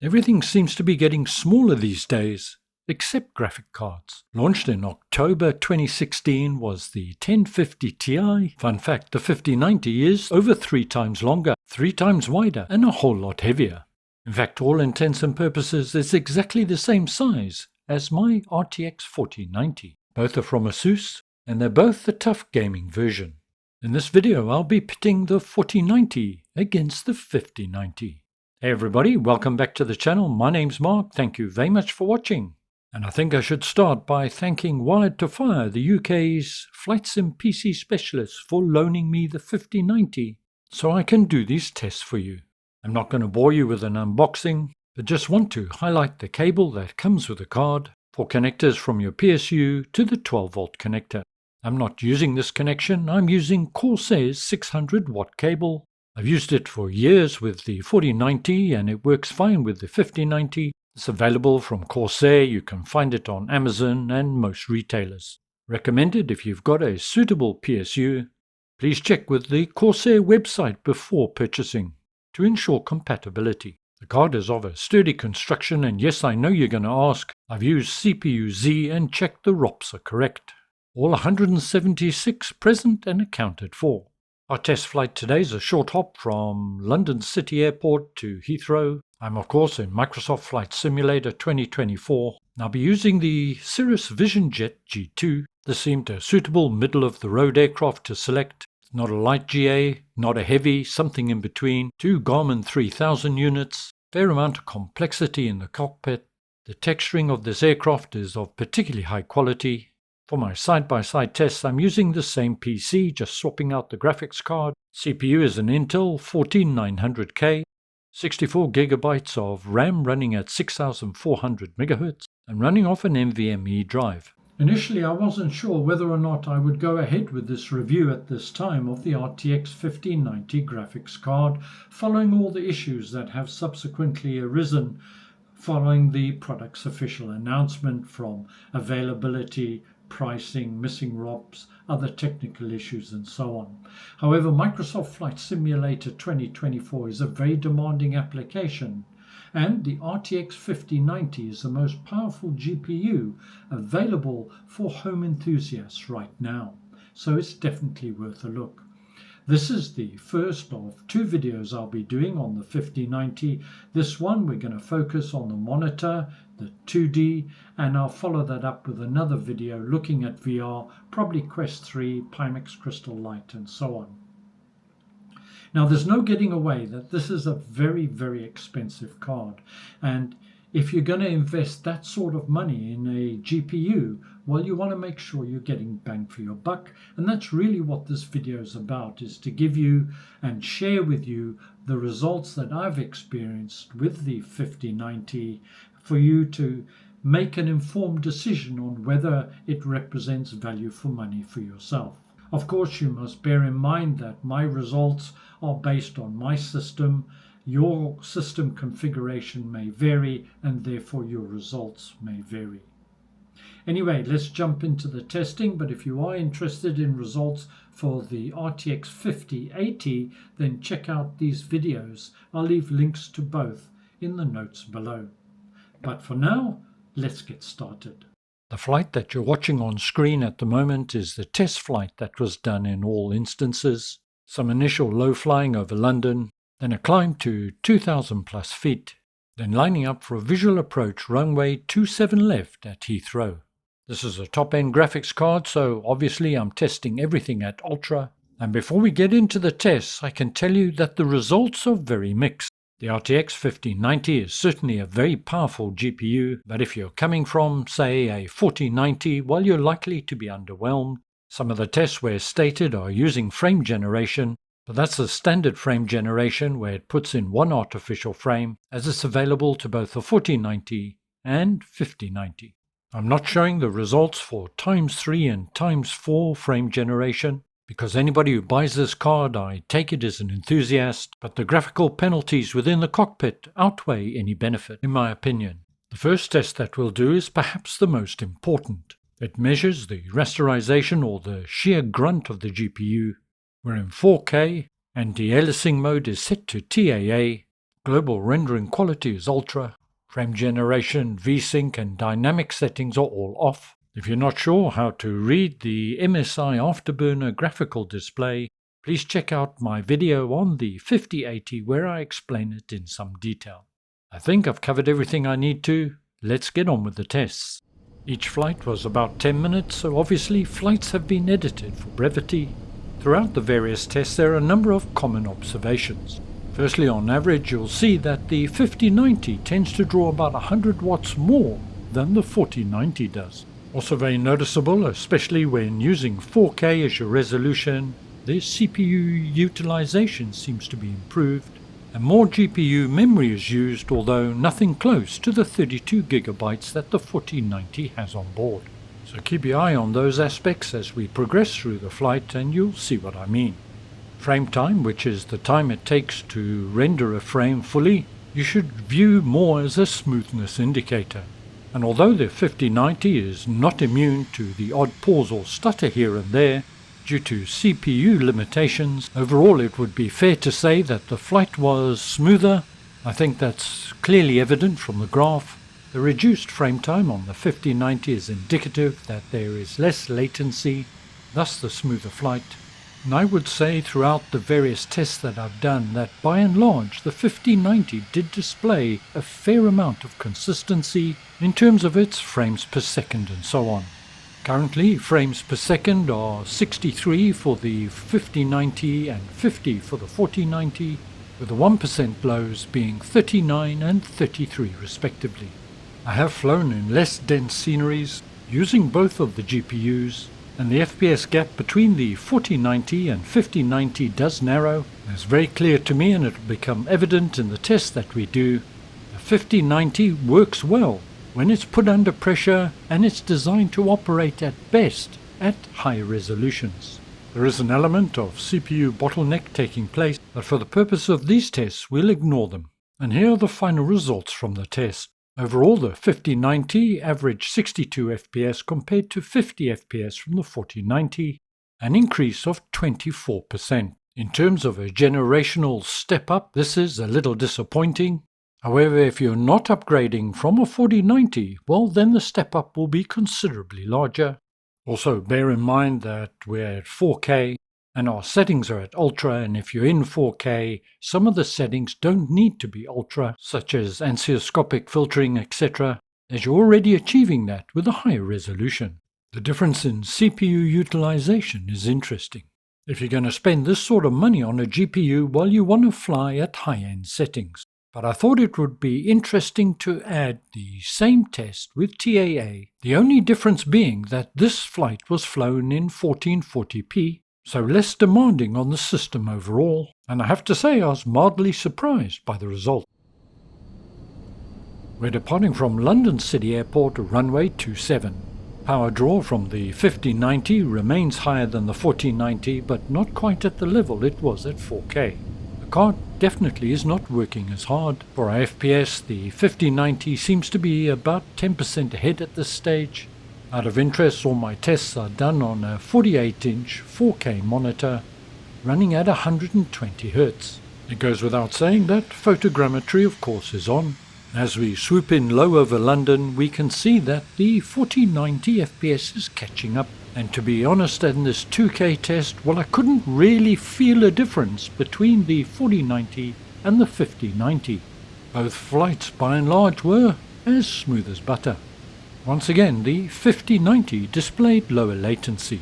Everything seems to be getting smaller these days, except graphic cards. Launched in October 2016 was the 1050 Ti. Fun fact, the 5090 is over 3 times longer, 3 times wider, and a whole lot heavier. In fact, all intents and purposes, it's exactly the same size as my RTX 4090. Both are from ASUS, and they're both the tough gaming version. In this video, I'll be pitting the 4090 against the 5090. Hey everybody, welcome back to the channel. My name's Mark. Thank you very much for watching. And I think I should start by thanking Wired to Fire, the UK's flight sim PC specialist, for loaning me the 5090 so I can do these tests for you. I'm not going to bore you with an unboxing, but just want to highlight the cable that comes with the card for connectors from your PSU to the 12-volt connector. I'm not using this connection, I'm using Corsair's 600-watt cable. I've used it for years with the 4090 and it works fine with the 5090. It's available from Corsair, you can find it on Amazon and most retailers. Recommended if you've got a suitable PSU. Please check with the Corsair website before purchasing to ensure compatibility. The card is of a sturdy construction, and yes, I know you're going to ask, I've used CPU-Z and checked the ROPs are correct. All 176 present and accounted for. Our test flight today is a short hop from London City Airport to Heathrow. I'm of course in Microsoft Flight Simulator 2024. I'll be using the Cirrus Vision Jet G2. This seemed a suitable middle-of-the-road aircraft to select. Not a light GA, not a heavy, something in between. 2 Garmin 3000 units. Fair amount of complexity in the cockpit. The texturing of this aircraft is of particularly high quality. For my side-by-side tests, I'm using the same PC, just swapping out the graphics card. CPU is an Intel 14900K, 64GB of RAM running at 6400 MHz, and running off an NVMe drive. Initially, I wasn't sure whether or not I would go ahead with this review at this time of the RTX 5090 graphics card, following all the issues that have subsequently arisen following the product's official announcement, from availability, pricing, missing ROPs, other technical issues and so on. However, Microsoft Flight Simulator 2024 is a very demanding application, and the RTX 5090 is the most powerful GPU available for home enthusiasts right now, so it's definitely worth a look. This is the first of 2 videos I'll be doing on the 5090. This one we're going to focus on the monitor, the 2D, and I'll follow that up with another video looking at VR, probably Quest 3, Pimax Crystal Light and so on. Now there's no getting away that this is a very, very expensive card, and if you're going to invest that sort of money in a GPU, well, you want to make sure you're getting bang for your buck, and that's really what this video is about, is to give you and share with you the results that I've experienced with the 5090 for you to make an informed decision on whether it represents value for money for yourself. Of course, you must bear in mind that my results are based on my system. Your system configuration may vary, and therefore your results may vary. Anyway, let's jump into the testing, but if you are interested in results for the RTX 5080, then check out these videos. I'll leave links to both in the notes below. But for now, let's get started. The flight that you're watching on screen at the moment is the test flight that was done in all instances. Some initial low flying over London, then a climb to 2,000 plus feet, then lining up for a visual approach runway 27 left at Heathrow. This is a top-end graphics card, so obviously I'm testing everything at Ultra. And before we get into the tests, I can tell you that the results are very mixed. The RTX 5090 is certainly a very powerful GPU, but if you're coming from, say, a 4090, well, you're likely to be underwhelmed. Some of the tests where stated are using frame generation, but that's the standard frame generation where it puts in one artificial frame, as it's available to both the 4090 and 5090. I'm not showing the results for ×3 and ×4 frame generation, because anybody who buys this card, I take it as an enthusiast, but the graphical penalties within the cockpit outweigh any benefit, in my opinion. The first test that we'll do is perhaps the most important. It measures the rasterization, or the sheer grunt of the GPU. We're in 4K, and de-aliasing mode is set to TAA. Global rendering quality is ultra. Frame generation, VSync and dynamic settings are all off. If you're not sure how to read the MSI Afterburner graphical display, please check out my video on the 5080 where I explain it in some detail. I think I've covered everything I need to. Let's get on with the tests. Each flight was about 10 minutes, so obviously flights have been edited for brevity. Throughout the various tests there are a number of common observations. Firstly, on average you'll see that the 5090 tends to draw about 100 watts more than the 4090 does. Also very noticeable, especially when using 4K as your resolution, the CPU utilization seems to be improved, and more GPU memory is used, although nothing close to the 32GB that the 4090 has on board. So keep your eye on those aspects as we progress through the flight and you'll see what I mean. Frame time, which is the time it takes to render a frame fully, you should view more as a smoothness indicator. And although the 5090 is not immune to the odd pause or stutter here and there, due to CPU limitations, overall it would be fair to say that the flight was smoother. I think that's clearly evident from the graph. The reduced frame time on the 5090 is indicative that there is less latency, thus the smoother flight. And I would say throughout the various tests that I've done that by and large the 5090 did display a fair amount of consistency in terms of its frames per second and so on. Currently, frames per second are 63 for the 5090 and 50 for the 4090, with the 1% blows being 39 and 33 respectively. I have flown in less dense sceneries, using both of the GPUs, and the FPS gap between the 4090 and 5090 does narrow. It's very clear to me, and it will become evident in the tests that we do. The 5090 works well when it's put under pressure, and it's designed to operate at best at high resolutions. There is an element of CPU bottleneck taking place, but for the purpose of these tests we'll ignore them. And here are the final results from the test. Overall, the 5090 averaged 62 FPS compared to 50 FPS from the 4090, an increase of 24%. In terms of a generational step up, this is a little disappointing. However, if you're not upgrading from a 4090, well then the step up will be considerably larger. Also bear in mind that we're at 4K and our settings are at ultra, and if you're in 4K, some of the settings don't need to be ultra, such as anisotropic filtering, etc., as you're already achieving that with a higher resolution. The difference in CPU utilization is interesting. If you're going to spend this sort of money on a GPU, well, you want to fly at high-end settings. But I thought it would be interesting to add the same test with TAA, the only difference being that this flight was flown in 1440p, so less demanding on the system overall, and I have to say I was mildly surprised by the result. We're departing from London City Airport, runway 27. Power draw from the 5090 remains higher than the 4090, but not quite at the level it was at 4K. The card definitely is not working as hard. For our FPS, the 5090 seems to be about 10% ahead at this stage. Out of interest, all my tests are done on a 48-inch 4K monitor running at 120 Hz. It goes without saying that photogrammetry of course is on. As we swoop in low over London, we can see that the 4090 FPS is catching up. And to be honest, in this 2K test, well, I couldn't really feel a difference between the 4090 and the 5090. Both flights by and large were as smooth as butter. Once again, the 5090 displayed lower latency.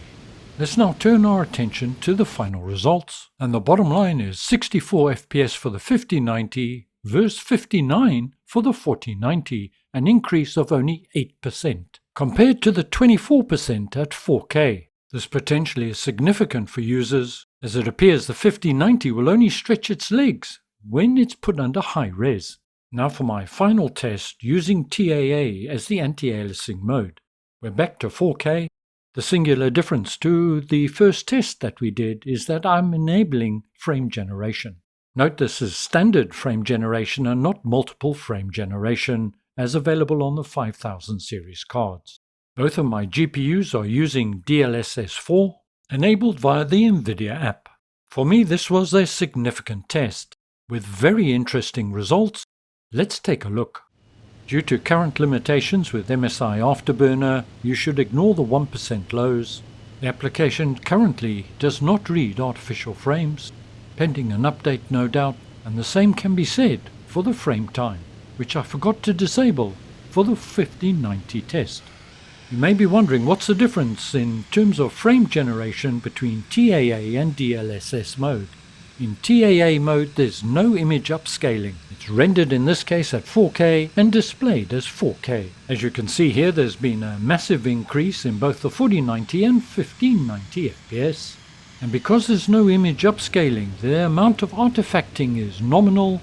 Let's now turn our attention to the final results, and the bottom line is 64 FPS for the 5090 versus 59 for the 4090, an increase of only 8%, compared to the 24% at 4K. This potentially is significant for users, as it appears the 5090 will only stretch its legs when it's put under high res. Now for my final test using TAA as the anti-aliasing mode. We're back to 4K. The singular difference to the first test that we did is that I'm enabling frame generation. Note this is standard frame generation and not multiple frame generation as available on the 5000 series cards. Both of my GPUs are using DLSS 4 enabled via the NVIDIA app. For me this was a significant test. with very interesting results. Let's take a look. Due to current limitations with MSI Afterburner, you should ignore the 1% lows. The application currently does not read artificial frames, pending an update no doubt, and the same can be said for the frame time, which I forgot to disable for the 1590 test. You may be wondering what's the difference in terms of frame generation between TAA and DLSS mode. In TAA mode there's no image upscaling. It's rendered in this case at 4K and displayed as 4K. As you can see here, there's been a massive increase in both the 4090 and 1590 FPS. And because there's no image upscaling, the amount of artifacting is nominal.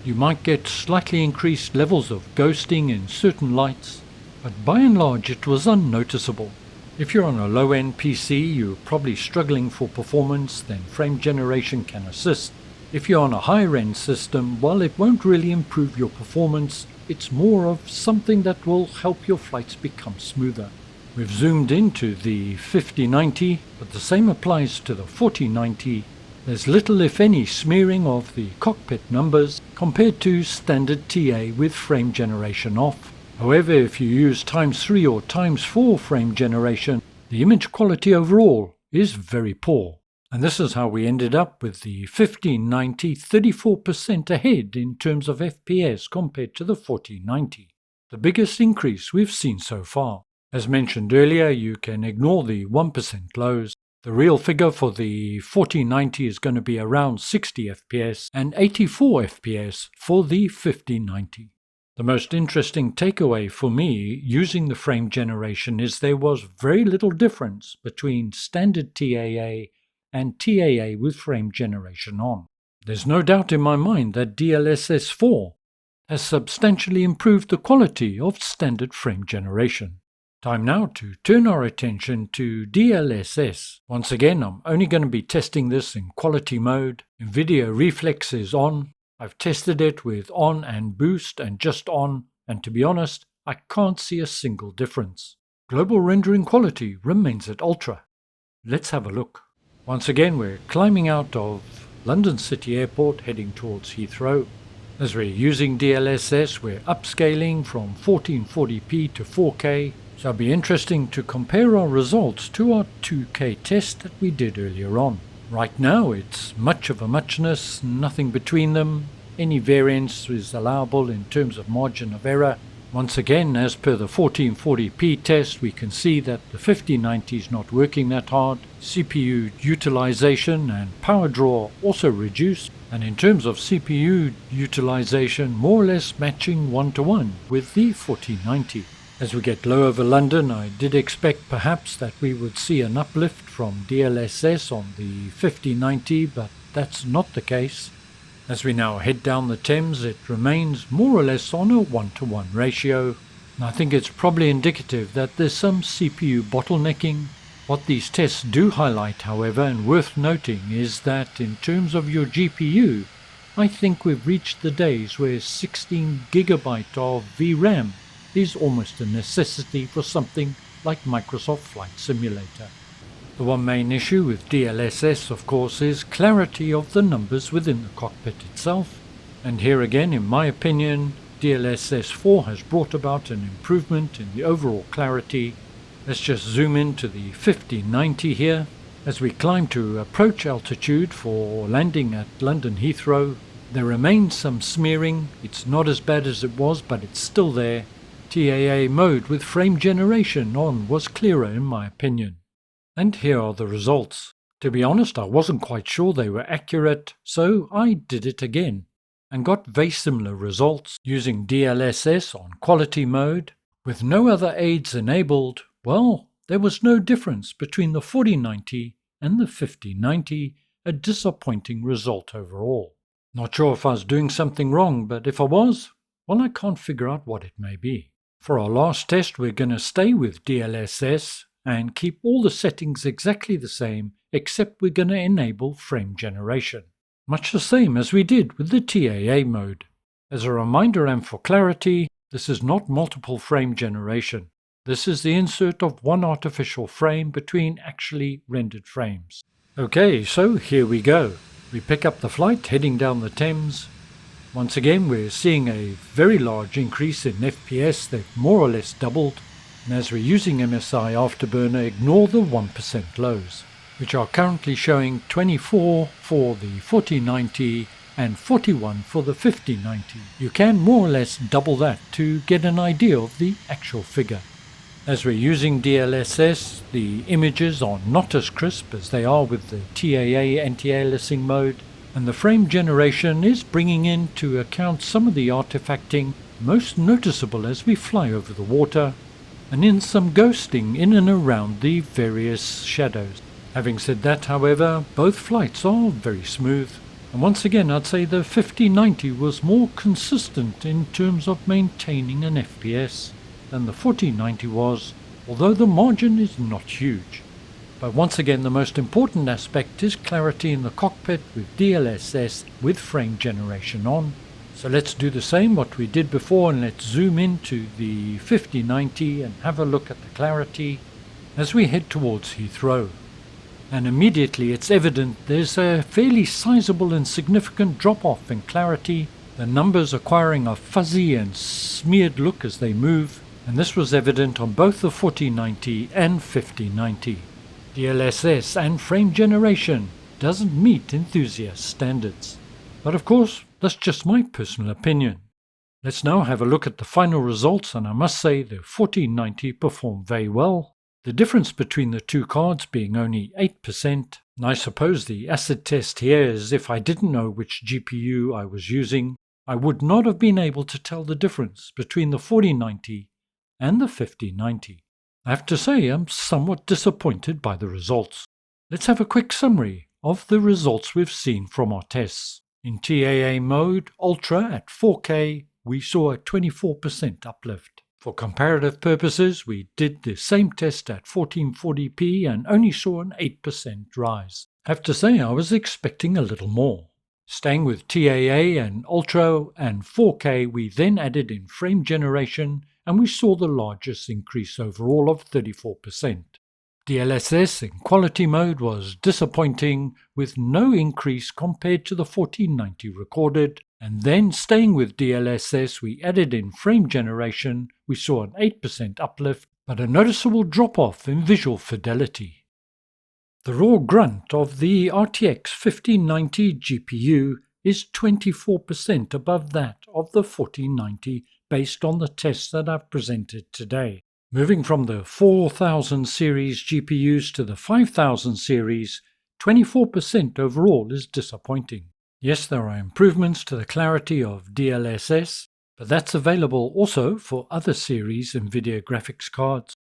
You might get slightly increased levels of ghosting in certain lights, but by and large it was unnoticeable. If you're on a low-end PC, you're probably struggling for performance, then frame generation can assist. If you're on a higher-end system, while it won't really improve your performance, it's more of something that will help your flights become smoother. We've zoomed into the 5090, but the same applies to the 4090. There's little if any smearing of the cockpit numbers compared to standard TA with frame generation off. However, if you use ×3 or ×4 frame generation, the image quality overall is very poor. And this is how we ended up with the 1590 34% ahead in terms of FPS compared to the 4090. The biggest increase we've seen so far. As mentioned earlier, you can ignore the 1% lows. The real figure for the 4090 is going to be around 60 FPS and 84 FPS for the 1590. The most interesting takeaway for me using the frame generation is there was very little difference between standard TAA and TAA with frame generation on. There's no doubt in my mind that DLSS 4 has substantially improved the quality of standard frame generation. Time now to turn our attention to DLSS. Once again, I'm only going to be testing this in quality mode. NVIDIA Reflex is on. I've tested it with on and boost and just on, and to be honest, I can't see a single difference. Global rendering quality remains at ultra. Let's have a look. Once again, we're climbing out of London City Airport heading towards Heathrow. As we're using DLSS, we're upscaling from 1440p to 4K, so it'll be interesting to compare our results to our 2K test that we did earlier on. Right now it's much of a muchness, nothing between them. Any variance is allowable in terms of margin of error. Once again, as per the 1440p test, we can see that the 5090 is not working that hard. CPU utilization and power draw also reduced, and in terms of CPU utilization, more or less matching 1-to-1 with the 4090. As we get low over London, I did expect perhaps that we would see an uplift from DLSS on the 5090, but that's not the case. As we now head down the Thames, it remains more or less on a 1-to-1 ratio. And I think it's probably indicative that there's some CPU bottlenecking. What these tests do highlight, however, and worth noting, is that in terms of your GPU, I think we've reached the days where 16GB of VRAM is almost a necessity for something like Microsoft Flight Simulator. The one main issue with DLSS, of course, is clarity of the numbers within the cockpit itself. And here again, in my opinion, DLSS 4 has brought about an improvement in the overall clarity. Let's just zoom into the 5090 here. As we climb to approach altitude for landing at London Heathrow, there remains some smearing. It's not as bad as it was, but it's still there. TAA mode with frame generation on was clearer in my opinion. And here are the results. To be honest, I wasn't quite sure they were accurate, so I did it again and got very similar results using DLSS on quality mode. With no other aids enabled, well, there was no difference between the 4090 and the 5090, a disappointing result overall. Not sure if I was doing something wrong, but if I was, well, I can't figure out what it may be. For our last test, we're going to stay with DLSS and keep all the settings exactly the same, except we're going to enable frame generation. Much the same as we did with the TAA mode. As a reminder and for clarity, this is not multiple frame generation. This is the insert of one artificial frame between actually rendered frames. Okay, so here we go. We pick up the flight heading down the Thames. Once again, we're seeing a very large increase in FPS that more or less doubled, and as we're using MSI Afterburner, ignore the 1% lows, which are currently showing 24 for the 4090 and 41 for the 5090. You can more or less double that to get an idea of the actual figure. As we're using DLSS, the images are not as crisp as they are with the TAA anti-aliasing mode, and the frame generation is bringing into account some of the artifacting most noticeable as we fly over the water, and in some ghosting in and around the various shadows. Having said that, however, both flights are very smooth, and once again I'd say the 5090 was more consistent in terms of maintaining an FPS than the 4090 was, although the margin is not huge. But once again, the most important aspect is clarity in the cockpit with DLSS with frame generation on. So let's do the same what we did before, and let's zoom into the 5090 and have a look at the clarity as we head towards Heathrow. And immediately it's evident there's a fairly sizable and significant drop-off in clarity, the numbers acquiring a fuzzy and smeared look as they move, and this was evident on both the 4090 and 5090. DLSS and frame generation doesn't meet enthusiast standards. But of course, that's just my personal opinion. Let's now have a look at the final results, and I must say the 4090 performed very well. The difference between the two cards being only 8%, and I suppose the acid test here is if I didn't know which GPU I was using, I would not have been able to tell the difference between the 4090 and the 5090. I have to say I'm somewhat disappointed by the results. Let's have a quick summary of the results we've seen from our tests. In TAA mode, Ultra at 4K, we saw a 24% uplift. For comparative purposes, we did the same test at 1440p and only saw an 8% rise. I have to say I was expecting a little more. Staying with TAA and Ultra and 4K, we then added in frame generation and we saw the largest increase overall of 34%. DLSS in quality mode was disappointing with no increase compared to the 1490 recorded, and then staying with DLSS we added in frame generation, we saw an 8% uplift but a noticeable drop-off in visual fidelity. The raw grunt of the RTX 5090 GPU is 24% above that of the 4090 based on the tests that I've presented today. Moving from the 4000 series GPUs to the 5000 series, 24% overall is disappointing. Yes, there are improvements to the clarity of DLSS, but that's available also for other series NVIDIA graphics cards.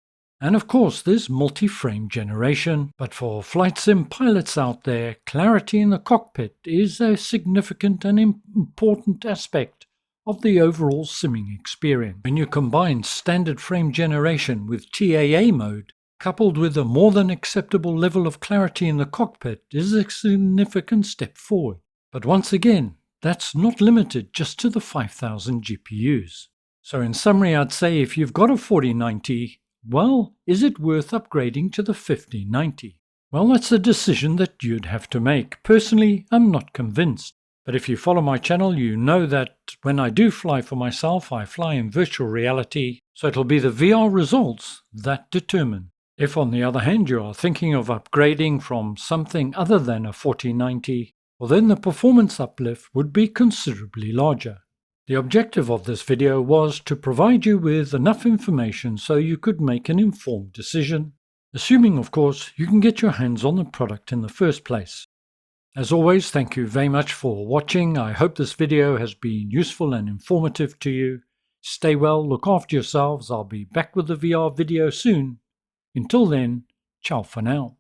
And of course, there's multi-frame generation, but for flight sim pilots out there, clarity in the cockpit is a significant and important aspect of the overall simming experience. When you combine standard frame generation with TAA mode, coupled with a more than acceptable level of clarity in the cockpit, is a significant step forward. But once again, that's not limited just to the 5000 GPUs. So in summary, I'd say if you've got a 4090, well, is it worth upgrading to the 5090? Well, that's a decision that you'd have to make. Personally, I'm not convinced. But if you follow my channel, you know that when I do fly for myself, I fly in virtual reality, so it'll be the VR results that determine. If on the other hand you are thinking of upgrading from something other than a 4090, well then the performance uplift would be considerably larger. The objective of this video was to provide you with enough information so you could make an informed decision, assuming of course you can get your hands on the product in the first place. As always, thank you very much for watching. I hope this video has been useful and informative to you. Stay well, look after yourselves. I'll be back with a VR video soon. Until then, ciao for now.